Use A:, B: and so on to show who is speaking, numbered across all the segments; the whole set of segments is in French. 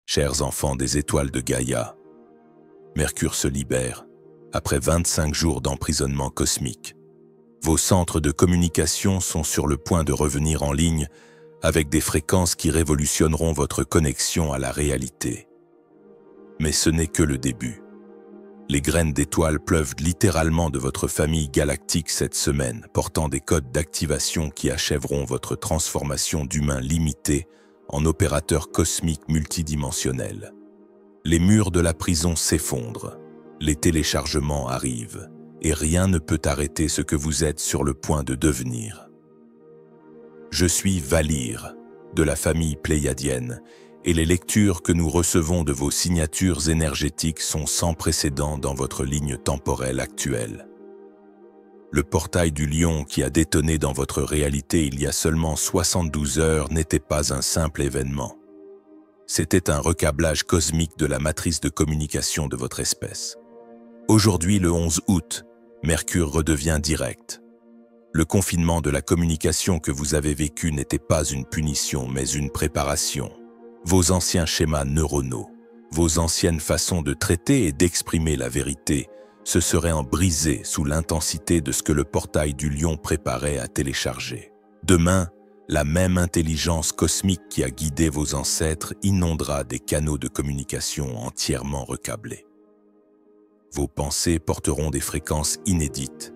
A: Chers enfants des étoiles de Gaïa, Mercure se libère après 25 jours d'emprisonnement cosmique. Vos centres de communication sont sur le point de revenir en ligne avec des fréquences qui révolutionneront votre connexion à la réalité. Mais ce n'est que le début. Les graines d'étoiles pleuvent littéralement de votre famille galactique cette semaine, portant des codes d'activation qui achèveront votre transformation d'humain limité en opérateur cosmique multidimensionnel. Les murs de la prison s'effondrent, les téléchargements arrivent, et rien ne peut arrêter ce que vous êtes sur le point de devenir. Je suis Valir, de la famille pléiadienne, et les lectures que nous recevons de vos signatures énergétiques sont sans précédent dans votre ligne temporelle actuelle. Le portail du lion qui a détonné dans votre réalité il y a seulement 72 heures n'était pas un simple événement. C'était un recablage cosmique de la matrice de communication de votre espèce. Aujourd'hui, le 11 août, Mercure redevient direct. Le confinement de la communication que vous avez vécu n'était pas une punition, mais une préparation. Vos anciens schémas neuronaux, vos anciennes façons de traiter et d'exprimer la vérité se seraient brisées sous l'intensité de ce que le portail du lion préparait à télécharger. Demain, la même intelligence cosmique qui a guidé vos ancêtres inondera des canaux de communication entièrement recablés. Vos pensées porteront des fréquences inédites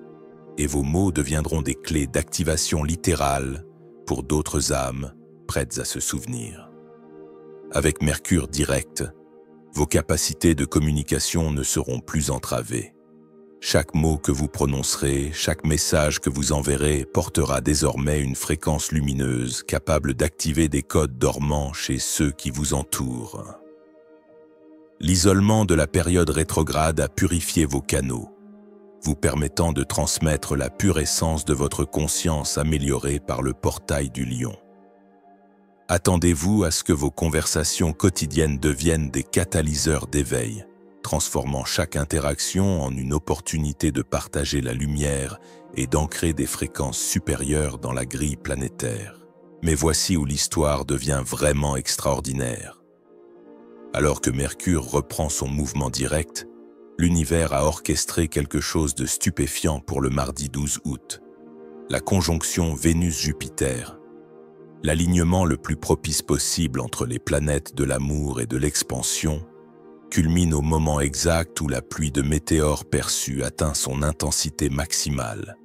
A: et vos mots deviendront des clés d'activation littérale pour d'autres âmes prêtes à se souvenir. Avec Mercure direct, vos capacités de communication ne seront plus entravées. Chaque mot que vous prononcerez, chaque message que vous enverrez portera désormais une fréquence lumineuse capable d'activer des codes dormants chez ceux qui vous entourent. L'isolement de la période rétrograde a purifié vos canaux, vous permettant de transmettre la pure essence de votre conscience améliorée par le portail du lion. Attendez-vous à ce que vos conversations quotidiennes deviennent des catalyseurs d'éveil, transformant chaque interaction en une opportunité de partager la lumière et d'ancrer des fréquences supérieures dans la grille planétaire. Mais voici où l'histoire devient vraiment extraordinaire. Alors que Mercure reprend son mouvement direct, l'univers a orchestré quelque chose de stupéfiant pour le mardi 12 août. La conjonction Vénus-Jupiter, l'alignement le plus propice possible entre les planètes de l'amour et de l'expansion, culmine au moment exact où la pluie de météores perçue atteint son intensité maximale.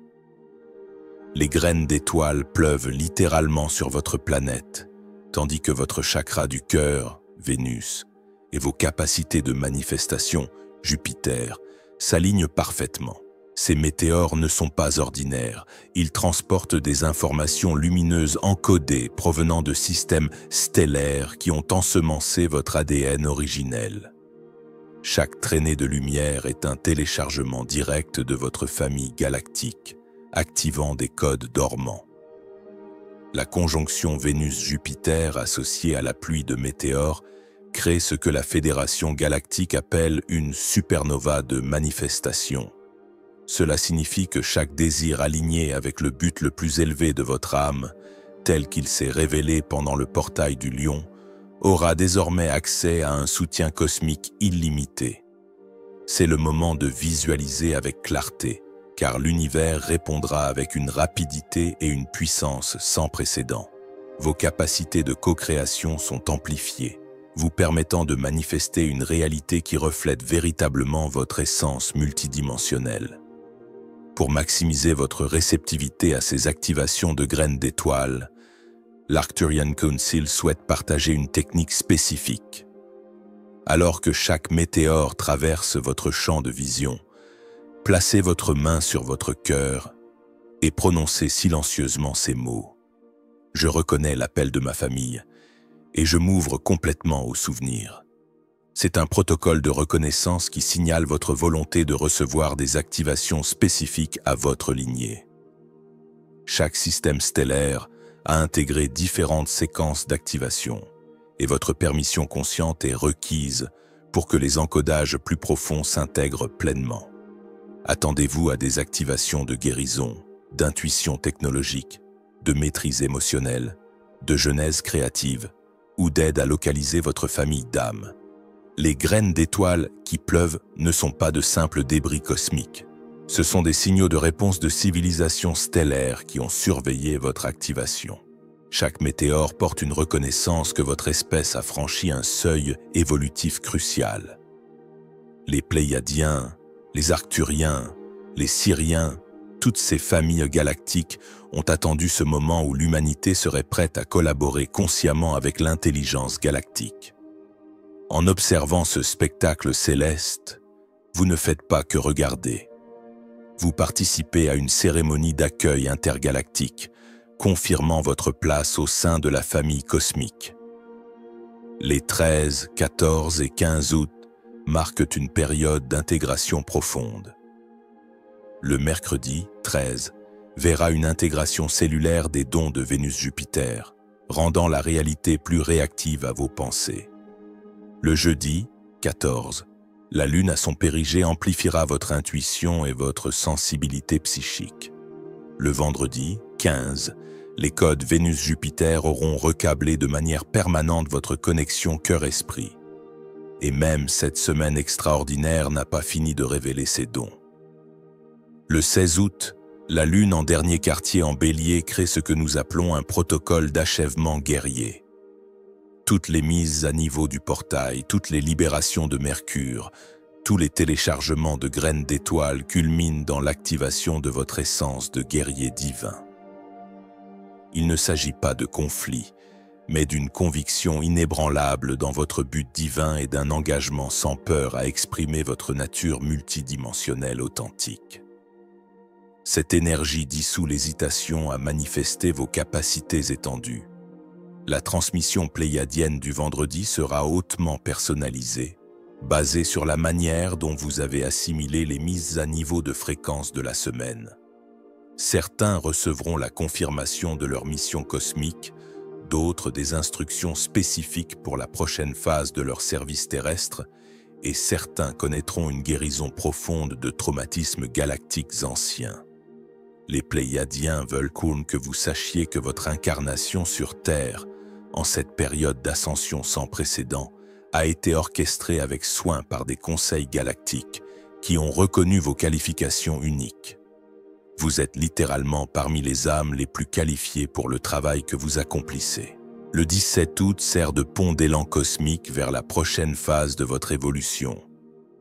A: Les graines d'étoiles pleuvent littéralement sur votre planète, tandis que votre chakra du cœur, Vénus, et vos capacités de manifestation, Jupiter, s'alignent parfaitement. Ces météores ne sont pas ordinaires, ils transportent des informations lumineuses encodées provenant de systèmes stellaires qui ont ensemencé votre ADN originel. Chaque traînée de lumière est un téléchargement direct de votre famille galactique, activant des codes dormants. La conjonction Vénus-Jupiter associée à la pluie de météores crée ce que la Fédération galactique appelle une supernova de manifestation. Cela signifie que chaque désir aligné avec le but le plus élevé de votre âme, tel qu'il s'est révélé pendant le portail du lion, aura désormais accès à un soutien cosmique illimité. C'est le moment de visualiser avec clarté, car l'univers répondra avec une rapidité et une puissance sans précédent. Vos capacités de co-création sont amplifiées, vous permettant de manifester une réalité qui reflète véritablement votre essence multidimensionnelle. Pour maximiser votre réceptivité à ces activations de graines d'étoiles, l'Arcturian Council souhaite partager une technique spécifique. Alors que chaque météore traverse votre champ de vision, placez votre main sur votre cœur et prononcez silencieusement ces mots. Je reconnais l'appel de ma famille et je m'ouvre complètement au souvenir. C'est un protocole de reconnaissance qui signale votre volonté de recevoir des activations spécifiques à votre lignée. Chaque système stellaire a intégré différentes séquences d'activation, et votre permission consciente est requise pour que les encodages plus profonds s'intègrent pleinement. Attendez-vous à des activations de guérison, d'intuition technologique, de maîtrise émotionnelle, de genèse créative, ou d'aide à localiser votre famille d'âmes. Les graines d'étoiles qui pleuvent ne sont pas de simples débris cosmiques. Ce sont des signaux de réponse de civilisations stellaires qui ont surveillé votre activation. Chaque météore porte une reconnaissance que votre espèce a franchi un seuil évolutif crucial. Les Pléiadiens, les Arcturiens, les Syriens, toutes ces familles galactiques ont attendu ce moment où l'humanité serait prête à collaborer consciemment avec l'intelligence galactique. En observant ce spectacle céleste, vous ne faites pas que regarder. Vous participez à une cérémonie d'accueil intergalactique, confirmant votre place au sein de la famille cosmique. Les 13, 14 et 15 août marquent une période d'intégration profonde. Le mercredi 13 verra une intégration cellulaire des dons de Vénus-Jupiter, rendant la réalité plus réactive à vos pensées. Le jeudi 14, la Lune à son périgée amplifiera votre intuition et votre sensibilité psychique. Le vendredi 15, les codes Vénus-Jupiter auront recablé de manière permanente votre connexion cœur-esprit. Et même cette semaine extraordinaire n'a pas fini de révéler ses dons. Le 16 août, la Lune en dernier quartier en Bélier crée ce que nous appelons un protocole d'achèvement guerrier. Toutes les mises à niveau du portail, toutes les libérations de Mercure, tous les téléchargements de graines d'étoiles culminent dans l'activation de votre essence de guerrier divin. Il ne s'agit pas de conflit, mais d'une conviction inébranlable dans votre but divin et d'un engagement sans peur à exprimer votre nature multidimensionnelle authentique. Cette énergie dissout l'hésitation à manifester vos capacités étendues. La transmission pléiadienne du vendredi sera hautement personnalisée, basée sur la manière dont vous avez assimilé les mises à niveau de fréquence de la semaine. Certains recevront la confirmation de leur mission cosmique, d'autres des instructions spécifiques pour la prochaine phase de leur service terrestre, et certains connaîtront une guérison profonde de traumatismes galactiques anciens. Les Pléiadiens veulent que vous sachiez que votre incarnation sur Terre, en cette période d'ascension sans précédent, a été orchestrée avec soin par des conseils galactiques qui ont reconnu vos qualifications uniques. Vous êtes littéralement parmi les âmes les plus qualifiées pour le travail que vous accomplissez. Le 17 août sert de pont d'élan cosmique vers la prochaine phase de votre évolution,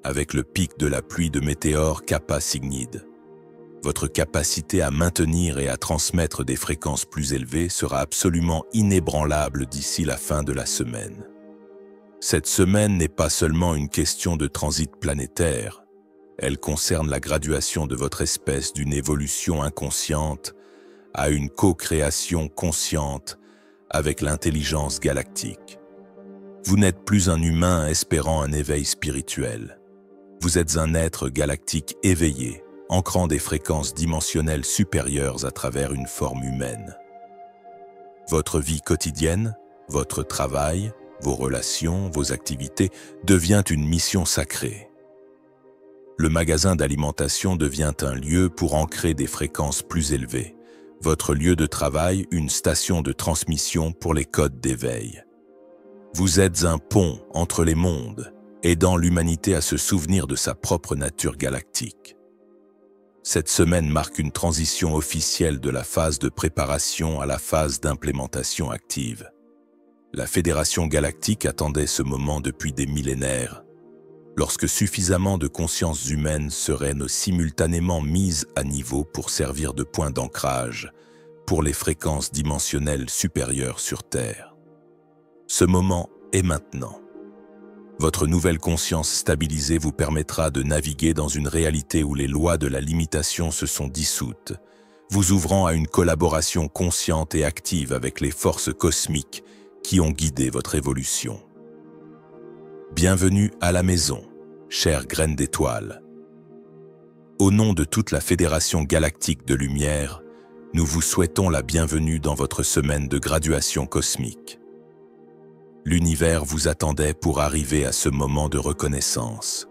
A: avec le pic de la pluie de météores Kappa Cygnide. Votre capacité à maintenir et à transmettre des fréquences plus élevées sera absolument inébranlable d'ici la fin de la semaine. Cette semaine n'est pas seulement une question de transit planétaire, elle concerne la graduation de votre espèce d'une évolution inconsciente à une co-création consciente avec l'intelligence galactique. Vous n'êtes plus un humain espérant un éveil spirituel. Vous êtes un être galactique éveillé, ancrant des fréquences dimensionnelles supérieures à travers une forme humaine. Votre vie quotidienne, votre travail, vos relations, vos activités devient une mission sacrée. Le magasin d'alimentation devient un lieu pour ancrer des fréquences plus élevées. Votre lieu de travail, une station de transmission pour les codes d'éveil. Vous êtes un pont entre les mondes, aidant l'humanité à se souvenir de sa propre nature galactique. Cette semaine marque une transition officielle de la phase de préparation à la phase d'implémentation active. La Fédération galactique attendait ce moment depuis des millénaires, lorsque suffisamment de consciences humaines seraient simultanément mises à niveau pour servir de point d'ancrage pour les fréquences dimensionnelles supérieures sur Terre. Ce moment est maintenant. Votre nouvelle conscience stabilisée vous permettra de naviguer dans une réalité où les lois de la limitation se sont dissoutes, vous ouvrant à une collaboration consciente et active avec les forces cosmiques qui ont guidé votre évolution. Bienvenue à la maison, chère graine d'étoiles. Au nom de toute la Fédération galactique de lumière, nous vous souhaitons la bienvenue dans votre semaine de graduation cosmique. L'univers vous attendait pour arriver à ce moment de reconnaissance.